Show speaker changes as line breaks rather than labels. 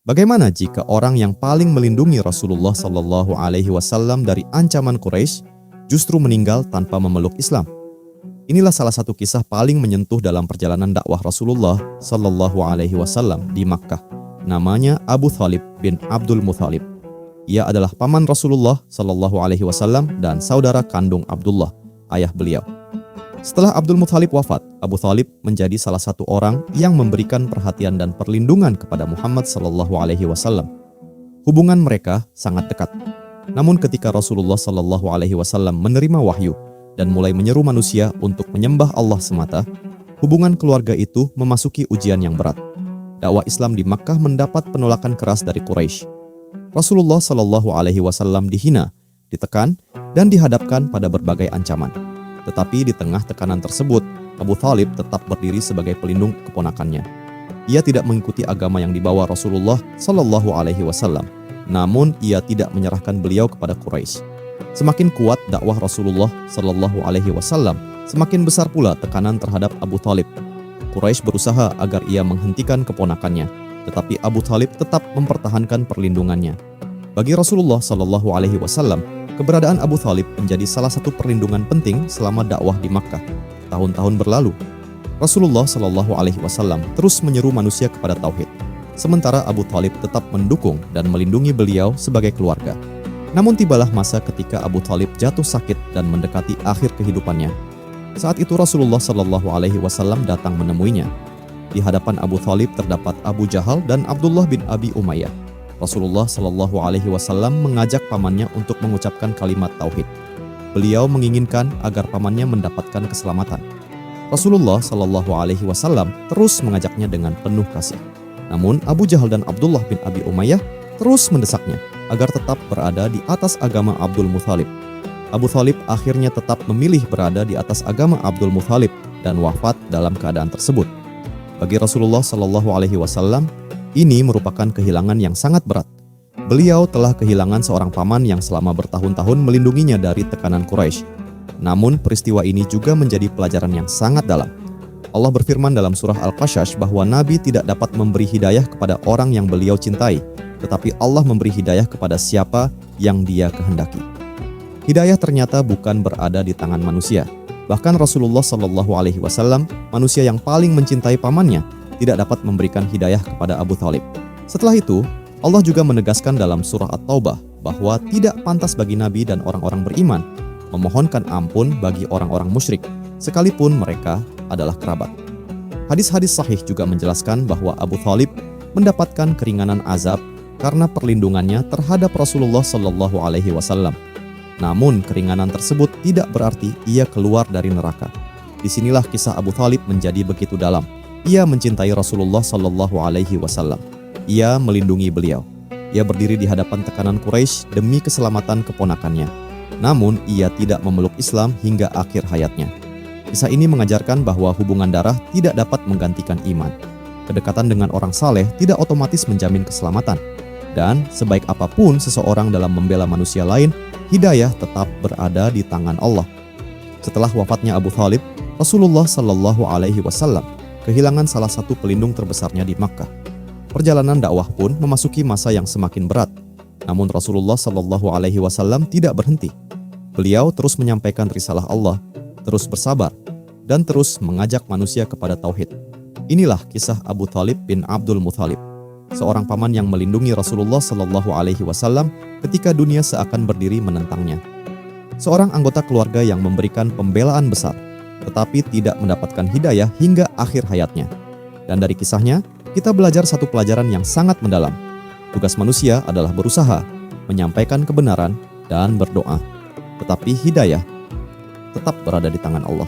Bagaimana jika orang yang paling melindungi Rasulullah Shallallahu Alaihi Wasallam dari ancaman Quraisy justru meninggal tanpa memeluk Islam? Inilah salah satu kisah paling menyentuh dalam perjalanan dakwah Rasulullah Shallallahu Alaihi Wasallam di Makkah. Namanya Abu Thalib bin Abdul Muthalib. Ia adalah paman Rasulullah Shallallahu Alaihi Wasallam dan saudara kandung Abdullah, ayah beliau. Setelah Abdul Muthalib wafat, Abu Thalib menjadi salah satu orang yang memberikan perhatian dan perlindungan kepada Muhammad Shallallahu Alaihi Wasallam. Hubungan mereka sangat dekat. Namun ketika Rasulullah Shallallahu Alaihi Wasallam menerima wahyu dan mulai menyeru manusia untuk menyembah Allah semata, hubungan keluarga itu memasuki ujian yang berat. Dakwah Islam di Makkah mendapat penolakan keras dari Quraisy. Rasulullah Shallallahu Alaihi Wasallam dihina, ditekan, dan dihadapkan pada berbagai ancaman. Tetapi di tengah tekanan tersebut, Abu Thalib tetap berdiri sebagai pelindung keponakannya. Ia tidak mengikuti agama yang dibawa Rasulullah Shallallahu Alaihi Wasallam, namun ia tidak menyerahkan beliau kepada Quraisy. Semakin kuat dakwah Rasulullah Shallallahu Alaihi Wasallam, semakin besar pula tekanan terhadap Abu Thalib. Quraisy berusaha agar ia menghentikan keponakannya, tetapi Abu Thalib tetap mempertahankan perlindungannya. Bagi Rasulullah Shallallahu Alaihi Wasallam, keberadaan Abu Thalib menjadi salah satu perlindungan penting selama dakwah di Makkah. Tahun-tahun berlalu, Rasulullah Shallallahu Alaihi Wasallam terus menyeru manusia kepada tauhid, sementara Abu Thalib tetap mendukung dan melindungi beliau sebagai keluarga. Namun tibalah masa ketika Abu Thalib jatuh sakit dan mendekati akhir kehidupannya. Saat itu Rasulullah Shallallahu Alaihi Wasallam datang menemuinya. Di hadapan Abu Thalib terdapat Abu Jahal dan Abdullah bin Abi Umayyah. Rasulullah Shallallahu Alaihi Wasallam mengajak pamannya untuk mengucapkan kalimat tauhid. Beliau menginginkan agar pamannya mendapatkan keselamatan. Rasulullah Shallallahu Alaihi Wasallam terus mengajaknya dengan penuh kasih. Namun Abu Jahal dan Abdullah bin Abi Umayyah terus mendesaknya agar tetap berada di atas agama Abdul Muthalib. Abu Thalib akhirnya tetap memilih berada di atas agama Abdul Muthalib dan wafat dalam keadaan tersebut. Bagi Rasulullah Shallallahu Alaihi Wasallam, ini merupakan kehilangan yang sangat berat. Beliau telah kehilangan seorang paman yang selama bertahun-tahun melindunginya dari tekanan Quraisy. Namun peristiwa ini juga menjadi pelajaran yang sangat dalam. Allah berfirman dalam surah Al-Qasas bahwa Nabi tidak dapat memberi hidayah kepada orang yang beliau cintai, tetapi Allah memberi hidayah kepada siapa yang Dia kehendaki. Hidayah ternyata bukan berada di tangan manusia. Bahkan Rasulullah Shallallahu Alaihi Wasallam, manusia yang paling mencintai pamannya, tidak dapat memberikan hidayah kepada Abu Thalib. Setelah itu, Allah juga menegaskan dalam surah At-Taubah bahwa tidak pantas bagi Nabi dan orang-orang beriman memohonkan ampun bagi orang-orang musyrik, sekalipun mereka adalah kerabat. Hadis-hadis sahih juga menjelaskan bahwa Abu Thalib mendapatkan keringanan azab karena perlindungannya terhadap Rasulullah Shallallahu Alaihi Wasallam. Namun keringanan tersebut tidak berarti ia keluar dari neraka. Disinilah kisah Abu Thalib menjadi begitu dalam. Ia mencintai Rasulullah Shallallahu Alaihi Wasallam. Ia melindungi beliau. Ia berdiri di hadapan tekanan Quraisy demi keselamatan keponakannya. Namun ia tidak memeluk Islam hingga akhir hayatnya. Kisah ini mengajarkan bahwa hubungan darah tidak dapat menggantikan iman. Kedekatan dengan orang saleh tidak otomatis menjamin keselamatan. Dan sebaik apapun seseorang dalam membela manusia lain, hidayah tetap berada di tangan Allah. Setelah wafatnya Abu Thalib, Rasulullah Shallallahu Alaihi Wasallam kehilangan salah satu pelindung terbesarnya di Makkah. Perjalanan dakwah pun memasuki masa yang semakin berat. Namun Rasulullah Shallallahu Alaihi Wasallam tidak berhenti. Beliau terus menyampaikan risalah Allah, terus bersabar, dan terus mengajak manusia kepada tauhid. Inilah kisah Abu Thalib bin Abdul Muthalib, seorang paman yang melindungi Rasulullah Shallallahu Alaihi Wasallam ketika dunia seakan berdiri menentangnya. Seorang anggota keluarga yang memberikan pembelaan besar, tetapi tidak mendapatkan hidayah hingga akhir hayatnya. Dan dari kisahnya, kita belajar satu pelajaran yang sangat mendalam. Tugas manusia adalah berusaha, menyampaikan kebenaran, dan berdoa. Tetapi hidayah tetap berada di tangan Allah.